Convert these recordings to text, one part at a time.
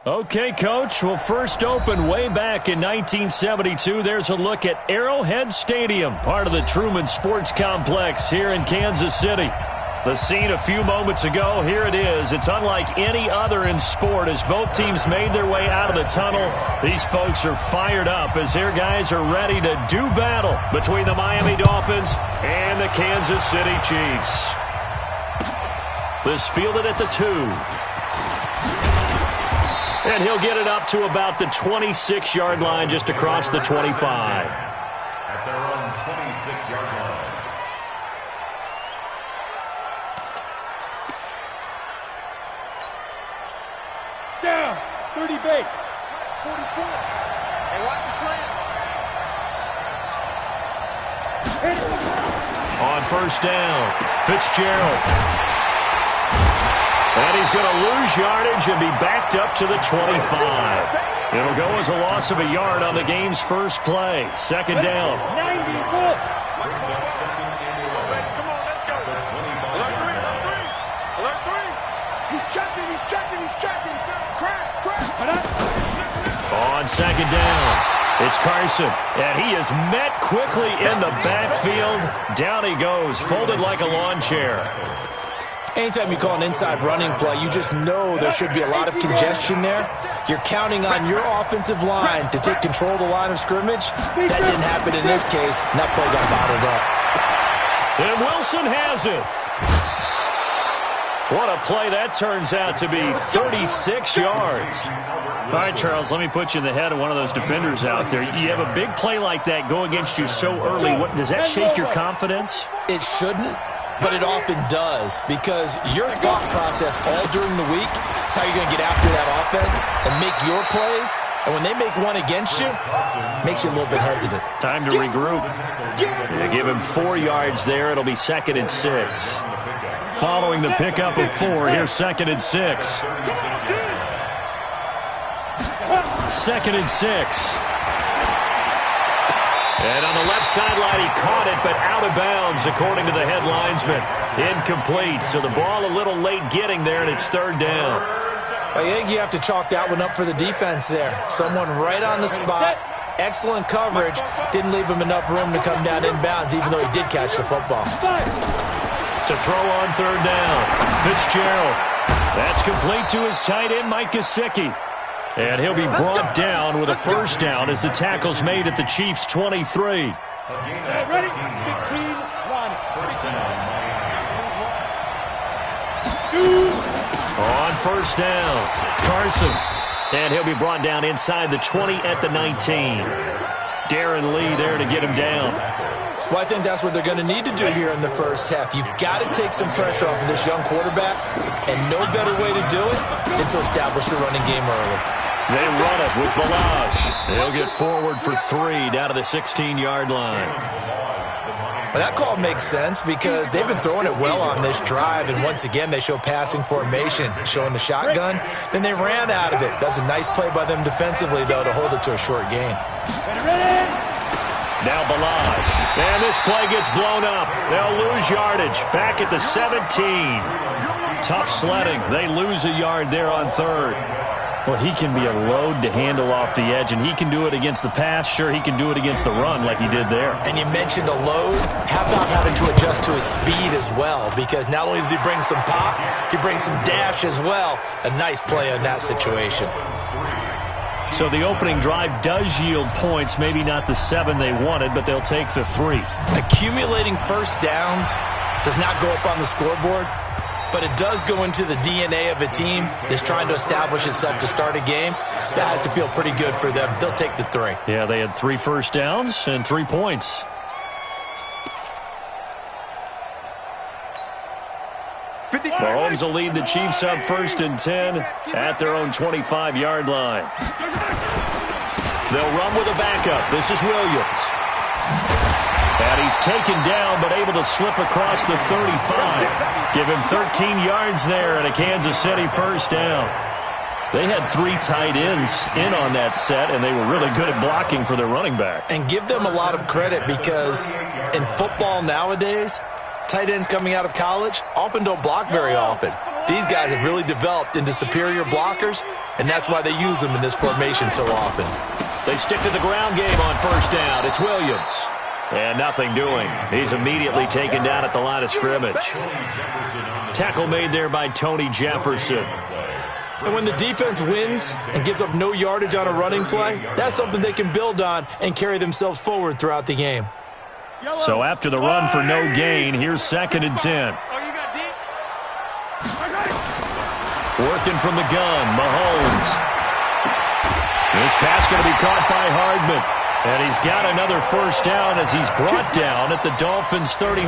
Okay, Coach. Well, first opened way back in 1972. There's a look at Arrowhead Stadium, part of the Truman Sports Complex here in Kansas City. The scene a few moments ago, here it is. It's unlike any other in sport as both teams made their way out of the tunnel. These folks are fired up as their guys are ready to do battle between the Miami Dolphins and the Kansas City Chiefs. This fielded at the 2. And he'll get it up to about the 26-yard line just across the 25. At their own 26-yard line. Down, 30 base, 44. Hey, watch the slant. On first down, Fitzgerald. And he's going to lose yardage and be backed up to the 25. It'll go as a loss of a yard on the game's first play. Second down. 94. Brings up second and 11. Come on, let's go. Alert 3. He's checking. Crash. On second down, it's Carson. And he is met quickly in the backfield. Down he goes, folded like a lawn chair. Anytime you call an inside running play, you just know there should be a lot of congestion there. You're counting on your offensive line to take control of the line of scrimmage. That didn't happen in this case, and that play got bottled up. And Wilson has it. What a play that turns out to be, 36 yards. All right, Charles, let me put you in the head of one of those defenders out there. You have a big play like that go against you so early. Does that shake your confidence? It shouldn't, but it often does, because your thought process all during the week is how you're going to get after that offense and make your plays. And when they make one against you, it makes you a little bit hesitant. Time to regroup. They give him 4 yards there. It'll be 2nd and 6. Following the pickup of 4, here's 2nd and 6. 2nd and 6. And on the left sideline, he caught it, but out of bounds, according to the head linesman. Incomplete, so the ball a little late getting there, and it's 3rd down. I think you have to chalk that one up for the defense there. Someone right on the spot, excellent coverage, didn't leave him enough room to come down inbounds, even though he did catch the football. To throw on 3rd down, Fitzgerald. That's complete to his tight end, Mike Gesicki. And he'll be brought down with a 1st down as the tackle's made at the Chiefs' 23. Ready? 15, run. On 1st down, Carson. And he'll be brought down inside the 20 at the 19. Darren Lee there to get him down. Well, I think that's what they're going to need to do here in the first half. You've got to take some pressure off of this young quarterback, and no better way to do it than to establish the running game early. They run it with Balazs. They'll get forward for 3 down to the 16-yard line. Well, that call makes sense because they've been throwing it well on this drive, and once again they show passing formation, showing the shotgun. Then they ran out of it. That's a nice play by them defensively, though, to hold it to a short gain. Now Balazs. And this play gets blown up. They'll lose yardage. Back at the 17. Tough sledding. They lose a yard there on 3rd. Well, he can be a load to handle off the edge, and he can do it against the pass. Sure, he can do it against the run like he did there. And you mentioned a load. How about having to adjust to his speed as well? Because not only does he bring some pop, he brings some dash as well. A nice play on that situation. So the opening drive does yield points, maybe not the 7 they wanted, but they'll take the 3. Accumulating 1st downs does not go up on the scoreboard, but it does go into the DNA of a team that's trying to establish itself to start a game. That has to feel pretty good for them. They'll take the 3. Yeah, they had 3 first downs and 3 points. Mahomes will lead the Chiefs up 1st and 10 at their own 25-yard line. They'll run with a backup. This is Williams. And he's taken down but able to slip across the 35. Give him 13 yards there and a Kansas City 1st down. They had 3 tight ends in on that set, and they were really good at blocking for their running back. And give them a lot of credit because in football nowadays, tight ends coming out of college often don't block very often. These guys have really developed into superior blockers, and that's why they use them in this formation so often. They stick to the ground game on first down. It's Williams. And nothing doing. He's immediately taken down at the line of scrimmage. Tackle made there by Tony Jefferson. And when the defense wins and gives up no yardage on a running play, that's something they can build on and carry themselves forward throughout the game. So after the run for no gain, here's 2nd and 10. Working from the gun, Mahomes. This pass going to be caught by Hardman. And he's got another first down as he's brought down at the Dolphins' 39.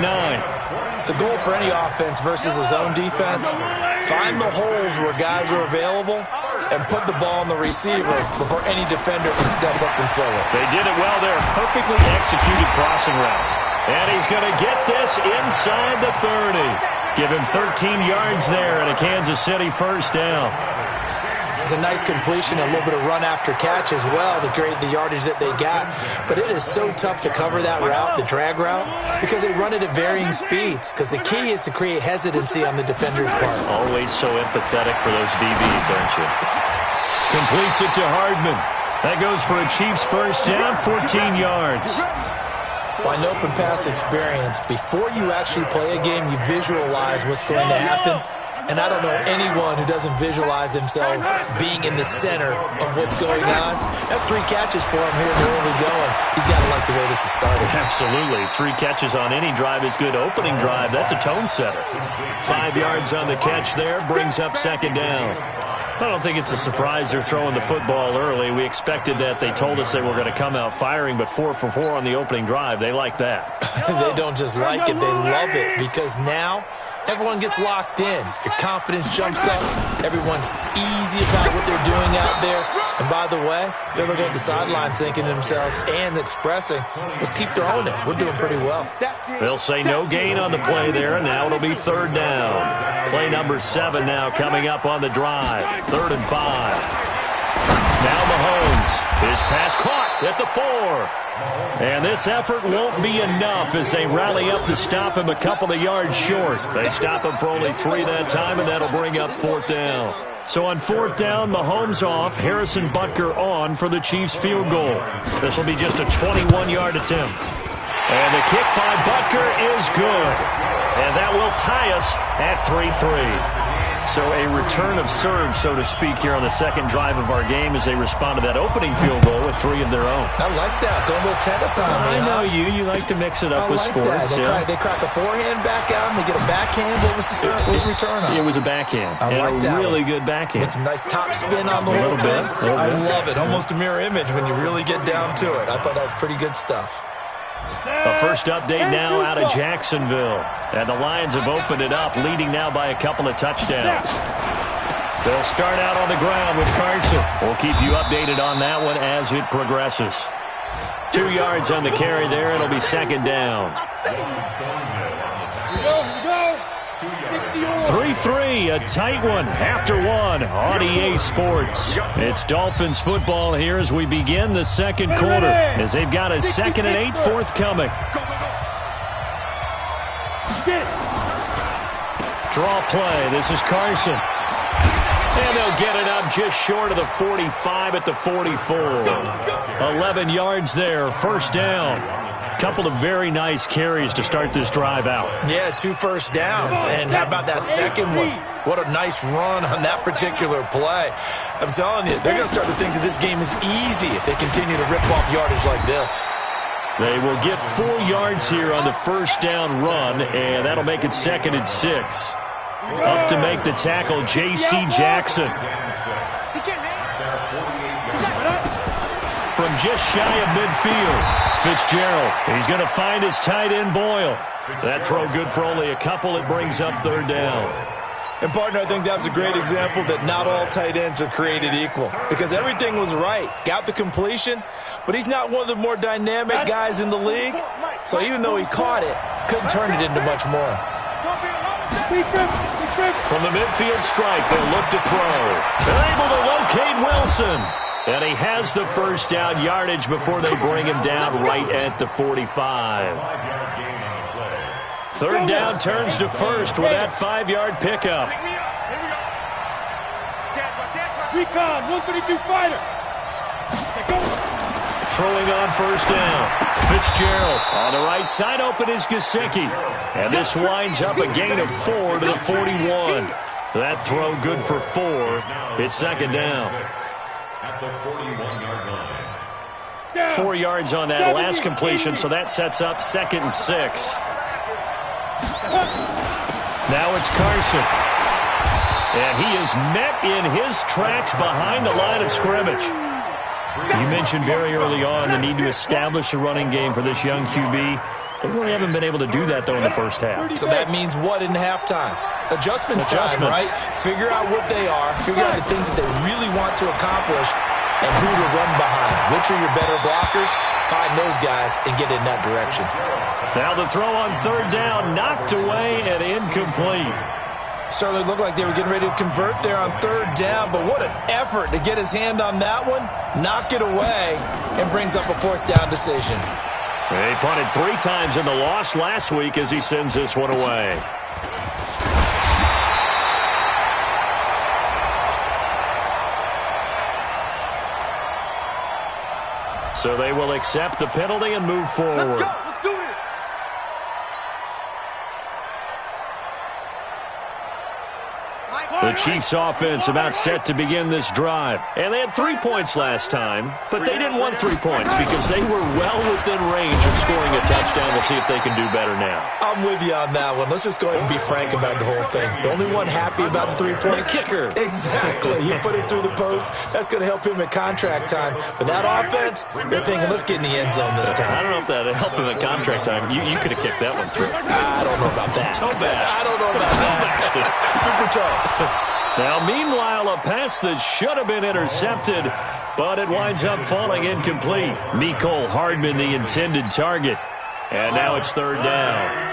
The goal for any offense versus a zone defense, find the holes where guys are available and put the ball on the receiver before any defender can step up and fill it. They did it well there. Perfectly executed crossing route. And he's going to get this inside the 30. Give him 13 yards there and a Kansas City first down. It's a nice completion, a little bit of run after catch as well to create the yardage that they got. But it is so tough to cover that route, the drag route, because they run it at varying speeds. Because the key is to create hesitancy on the defender's part. Always so empathetic for those DBs, aren't you? Completes it to Hardman. That goes for a Chiefs first down, 14 yards. Well, I know from past experience, before you actually play a game, you visualize what's going to happen. And I don't know anyone who doesn't visualize themselves being in the center of what's going on. That's 3 catches for him here in the early going. He's got to like the way this is started. Absolutely. 3 catches on any drive is good. Opening drive, that's a tone setter. 5 yards on the catch there, brings up 2nd down. I don't think it's a surprise they're throwing the football early. We expected that. They told us they were going to come out firing, but 4 for 4 on the opening drive. They like that. They don't just like it, they love it, because now everyone gets locked in. Your confidence jumps up. Everyone's easy about what they're doing out there. And by the way, they're looking at the sideline thinking to themselves and expressing, let's keep throwing it. We're doing pretty well. They'll say no gain on the play there, and now it'll be 3rd down. Play number 7 now coming up on the drive. 3rd and 5. Now Mahomes. His pass caught at the 4. And this effort won't be enough as they rally up to stop him a couple of yards short. They stop him for only 3 that time, and that'll bring up 4th down. So on 4th down, Mahomes off, Harrison Butker on for the Chiefs field goal. This will be just a 21-yard attempt. And the kick by Butker is good. And that will tie us at 3-3. So a return of serve, so to speak, here on the 2nd drive of our game as they respond to that opening field goal with 3 of their own. I like that. Going a little tennis on me. I know you. You like to mix it up with sports. They crack a forehand back out, and they get a backhand. What was the return on? It was a backhand. I like that. Really good backhand. With some nice top spin on the little bit. I love it. Almost a mirror image when you really get down to it. I thought that was pretty good stuff. A first update now out of Jacksonville. And the Lions have opened it up, leading now by a couple of touchdowns. They'll start out on the ground with Carson. We'll keep you updated on that one as it progresses. 2 yards on the carry there. It'll be 2nd down. 3-3, a tight one after 1 on EA Sports. It's Dolphins football here as we begin the 2nd quarter, as they've got a 2nd and 8 forthcoming. Draw play. This is Carson. And they'll get it up just short of the 45 at the 44. 11 yards there, first down. Couple of very nice carries to start this drive out. Yeah, 2 first downs. And how about that second one? What a nice run on that particular play. I'm telling you, they're going to start to think that this game is easy if they continue to rip off yardage like this. They will get 4 yards here on the first down run, and that'll make it 2nd and 6. Up to make the tackle, J.C. Jackson. From just shy of midfield, Fitzgerald. He's going to find his tight end, Boyle. That throw good for only a couple. It brings up 3rd down. And, partner, I think that's a great example that not all tight ends are created equal. Because everything was right. Got the completion, but he's not one of the more dynamic guys in the league. So even though he caught it, couldn't turn it into much more. From the midfield stripe, they'll look to throw. They're able to locate Wilson. And he has the first down yardage before they bring him down right at the 45. 3rd down turns to 1st with that 5-yard pickup. Recon, 132 fighter. Go. Throwing on first down. Fitzgerald on the right side. Open is Gesicki. And this winds up a gain of 4 to the 41. That throw good for 4. It's second down. At the 41-yard line. 4 yards on that last completion, so that sets up 2nd and 6. Now it's Carson. And he is met in his tracks behind the line of scrimmage. You mentioned very early on the need to establish a running game for this young QB. They really haven't been able to do that, though, in the first half. So that means what in halftime? Adjustments time, right? Figure out what they are. Figure out the things that they really want to accomplish and who to run behind. Which are your better blockers? Find those guys and get in that direction. Now the throw on third down, knocked away and incomplete. Certainly looked like they were getting ready to convert there on third down, but what an effort to get his hand on that one, knock it away, and brings up a 4th down decision. He punted 3 times in the loss last week as he sends this one away. So they will accept the penalty and move forward. Let's go. Let's do this. The Chiefs offense about set to begin this drive. And they had 3 points last time, but they didn't want 3 points because they were well within range of scoring a touchdown. We'll see if they can do better now. I'm with you on that one. Let's just go ahead and be frank about the whole thing. The only one happy about the 3-point kicker. Exactly. He put it through the post. That's going to help him at contract time. But that offense, they're thinking, let's get in the end zone this time. I don't know if that helped him at contract time. You could have kicked that one through. I don't know about that. Toe bash. I don't know about that. Super toe. Now, meanwhile, a pass that should have been intercepted, but it winds up falling incomplete. Mecole Hardman, the intended target. And now it's third down.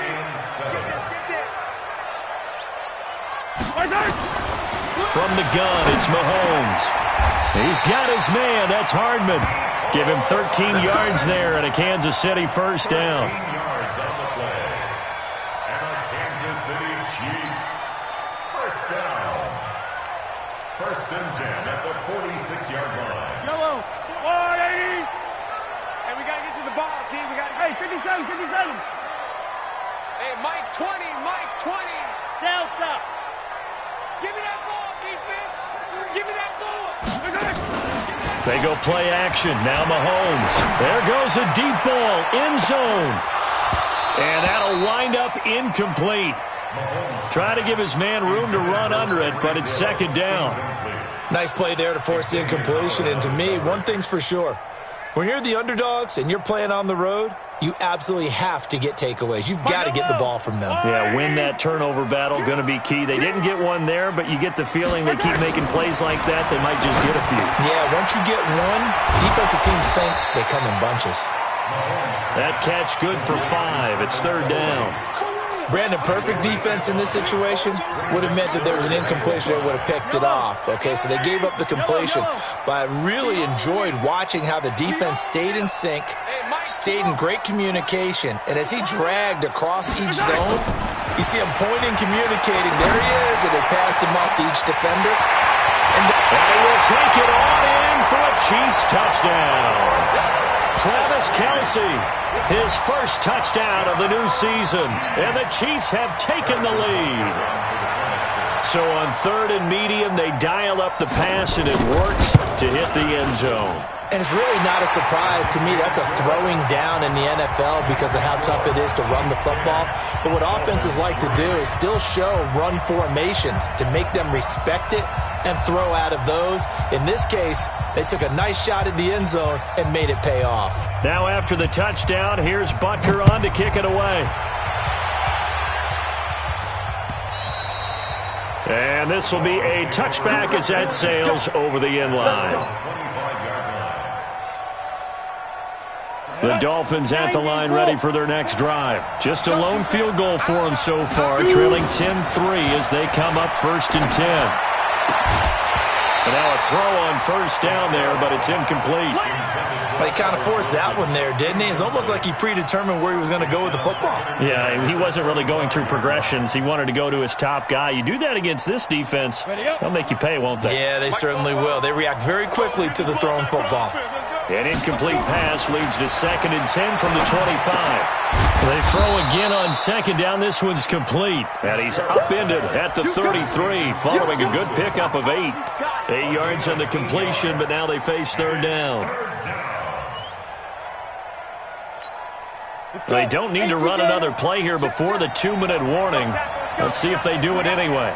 From the gun, it's Mahomes. He's got his man. That's Hardman. Give him 13 yards there and a Kansas City first down. 13 yards on the play. And the Kansas City Chiefs first down. 1st and 10 at the 46-yard line. Yellow. 180. And we got to get to the ball, team. We got to. Hey, 57, 57. Hey, Mike 20, Mike 20. Delta. Give me that ball, defense. Give me that ball. They go play action. Now Mahomes. There goes a deep ball. End zone. And that'll wind up incomplete. Try to give his man room to run under it, but it's second down. Nice play there to force the incompletion. And to me, one thing's for sure. When you're the underdogs and you're playing on the road, you absolutely have to get takeaways. You've got to get the ball from them. Yeah, win that turnover battle, going to be key. They didn't get one there, but you get the feeling they keep making plays like that, they might just get a few. Yeah, once you get one, defensive teams think they come in bunches. That catch good for 5. It's third down. Brandon, perfect defense in this situation would have meant that there was an incompletion that would have picked it off. Okay, so they gave up the completion. But I really enjoyed watching how the defense stayed in sync, stayed in great communication. And as he dragged across each zone, you see him pointing, communicating. There he is, and it passed him off to each defender. And they will take it all in for a Chiefs touchdown. Travis Kelce, his first touchdown of the new season, and the Chiefs have taken the lead. So on 3rd and medium, they dial up the pass, and it works to hit the end zone. And it's really not a surprise to me. That's a throwing down in the NFL because of how tough it is to run the football. But what offenses like to do is still show run formations to make them respect it and throw out of those. In this case, they took a nice shot at the end zone and made it pay off. Now after the touchdown, here's Butker on to kick it away. And this will be a touchback as that sails over the end line. The Dolphins at the line ready for their next drive. Just a lone field goal for them so far, trailing 10-3 as they come up 1st and 10. And now a throw on first down there, but it's incomplete. But he kind of forced that one there, didn't he? It's almost like he predetermined where he was going to go with the football. Yeah, he wasn't really going through progressions. He wanted to go to his top guy. You do that against this defense, they'll make you pay, won't they? Yeah, they certainly will. They react very quickly to the thrown football. An incomplete pass leads to 2nd and 10 from the 25. They throw again on 2nd down. This one's complete. And he's upended at the 33 following a good pickup of 8. 8 yards on the completion, but now they face 3rd down. They don't need to run another play here before the 2-minute warning. Let's see if they do it anyway.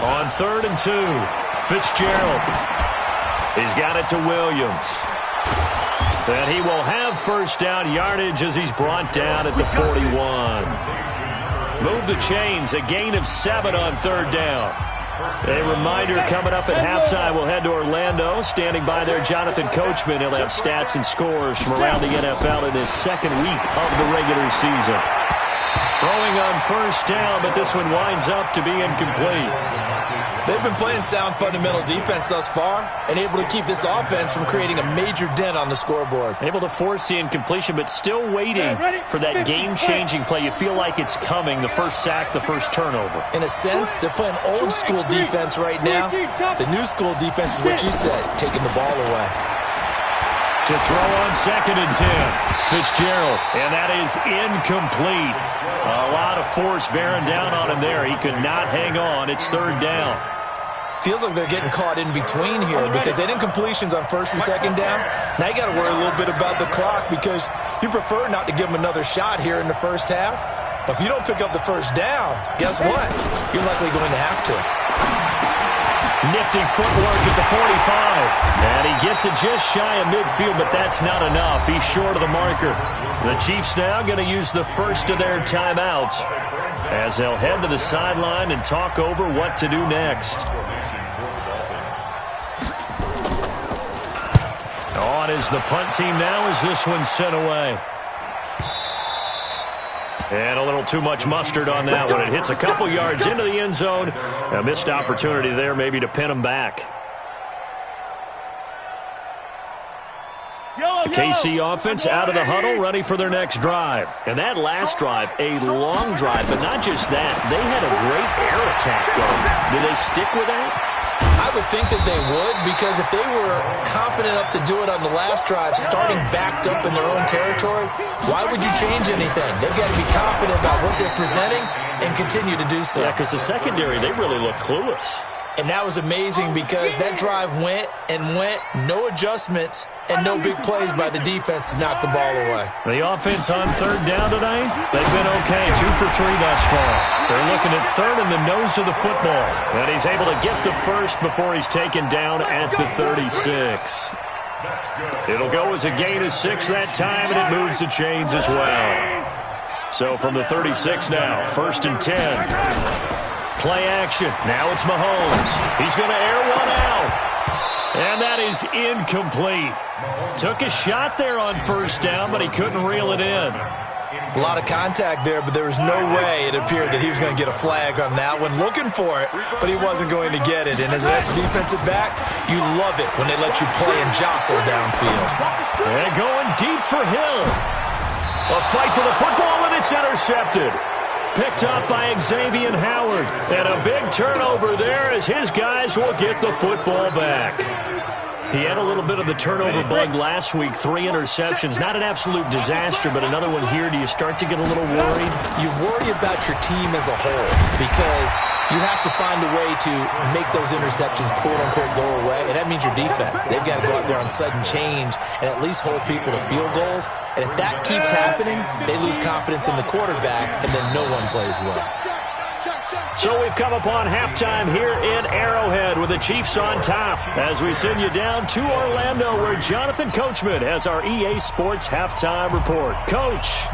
On 3rd and 2, Fitzgerald. He's got it to Williams. And he will have first down yardage as he's brought down at the 41. Move the chains, a gain of 7 on 3rd down. A reminder coming up at halftime, we'll head to Orlando. Standing by there, Jonathan Coachman. He'll have stats and scores from around the NFL in his 2nd week of the regular season. Throwing on first down, but this one winds up to be incomplete. They've been playing sound fundamental defense thus far and able to keep this offense from creating a major dent on the scoreboard. Able to force the incompletion, but still waiting for that game-changing play. You feel like it's coming, the first sack, the first turnover. In a sense, they're playing old-school defense right now. The new-school defense is what you said, taking the ball away. To throw on 2nd and 10, Fitzgerald, and that is incomplete. A lot of force bearing down on him there. He could not hang on. It's 3rd down. Feels like they're getting caught in between here because they did incompletions on 1st and 2nd down. Now you got to worry a little bit about the clock because you prefer not to give them another shot here in the first half. But if you don't pick up the first down, guess what? You're likely going to have to. Nifty footwork at the 45. And he gets it just shy of midfield, but that's not enough. He's short of the marker. The Chiefs now going to use the first of their timeouts as they'll head to the sideline and talk over what to do next. On is the punt team now as this one's sent away. And a little too much mustard on that one. It hits a couple yards into the end zone. A missed opportunity there maybe to pin him back. The KC offense out of the huddle, ready for their next drive. And that last drive, a long drive, but not just that. They had a great air attack going. Do they stick with that? I would think that they would because if they were confident enough to do it on the last drive, starting backed up in their own territory, why would you change anything? They've got to be confident about what they're presenting and continue to do so. Yeah, because the secondary, they really look clueless. And that was amazing because that drive went and went, no adjustments, and no big plays by the defense to knock the ball away. The offense on 3rd down tonight, they've been okay, 2 for 3 thus far. They're looking at 3rd in the nose of the football. And he's able to get the first before he's taken down at the 36. It'll go as a gain of 6 that time, and it moves the chains as well. So from the 36 now, 1st and 10. Play action. Now it's Mahomes. He's going to air one out. And that is incomplete. Took a shot there on 1st down, but he couldn't reel it in. A lot of contact there, but there was no way it appeared that he was going to get a flag on that one. Looking for it, but he wasn't going to get it. And as an ex-defensive back, you love it when they let you play and jostle downfield. And going deep for Hill. A fight for the football, and it's intercepted. Picked up by Xavier Howard. And a big turnover there as his guys will get the football back. He had a little bit of the turnover bug last week, 3 interceptions. Not an absolute disaster, but another one here. Do you start to get a little worried? You worry about your team as a whole because you have to find a way to make those interceptions, quote-unquote, go away, and that means your defense. They've got to go out there on sudden change and at least hold people to field goals. And if that keeps happening, they lose confidence in the quarterback, and then no one plays well. So we've come upon halftime here in Arrowhead with the Chiefs on top as we send you down to Orlando where Jonathan Coachman has our EA Sports halftime report. Coach,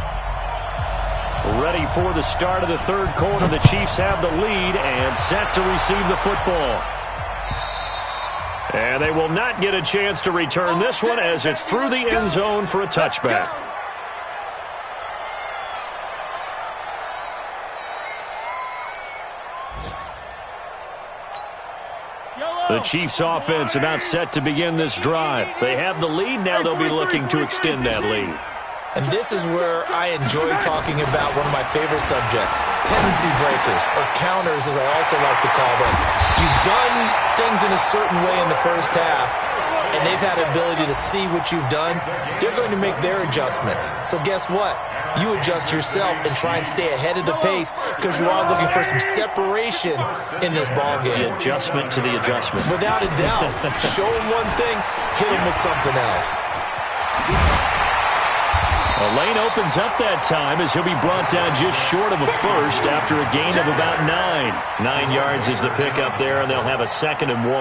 ready for the start of the 3rd quarter. The Chiefs have the lead and set to receive the football. And they will not get a chance to return this one as it's through the end zone for a touchback. Yellow! The Chiefs offense about set to begin this drive. They have the lead. Now they'll be looking to extend that lead. And this is where I enjoy talking about one of my favorite subjects, tendency breakers, or counters as I also like to call them. You've done things in a certain way in the first half, and they've had the ability to see what you've done. They're going to make their adjustments. So guess what? You adjust yourself and try and stay ahead of the pace because you are looking for some separation in this ball game. The adjustment to the adjustment. Without a doubt. Show them one thing, hit them with something else. A lane opens up that time as he'll be brought down just short of a first after a gain of about 9. 9 yards is the pickup there, and they'll have a 2nd and 1.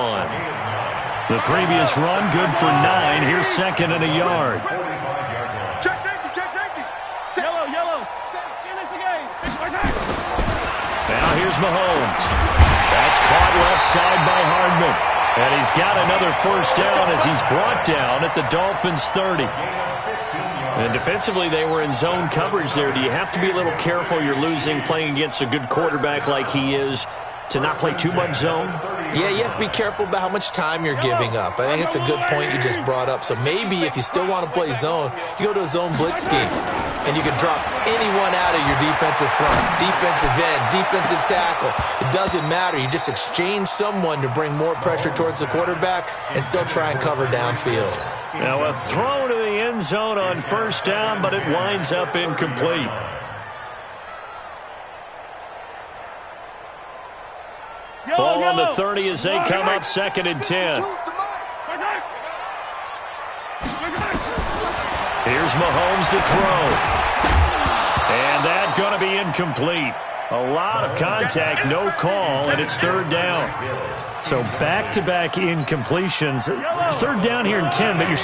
The previous run good for 9. Here's 2nd and a yard. Check safety, check safety. Yellow, yellow. Finish the game. Now here's Mahomes. That's caught left side by Hardman. And he's got another first down as he's brought down at the Dolphins' 30. And defensively, they were in zone coverage there. Do you have to be a little careful? You're losing playing against a good quarterback like he is to not play too much zone? Yeah, you have to be careful about how much time you're giving up. I think it's a good point you just brought up. So maybe if you still want to play zone, you go to a zone blitz scheme. And you can drop anyone out of your defensive front, defensive end, defensive tackle. It doesn't matter. You just exchange someone to bring more pressure towards the quarterback and still try and cover downfield. Now a throw to the end zone on first down, but it winds up incomplete. Ball on the 30 as they come up 2nd and 10. Here's Mahomes to throw. And that's going to be incomplete. A lot of contact, no call, and it's 3rd down. So back-to-back incompletions. 3rd down here in 10, but you're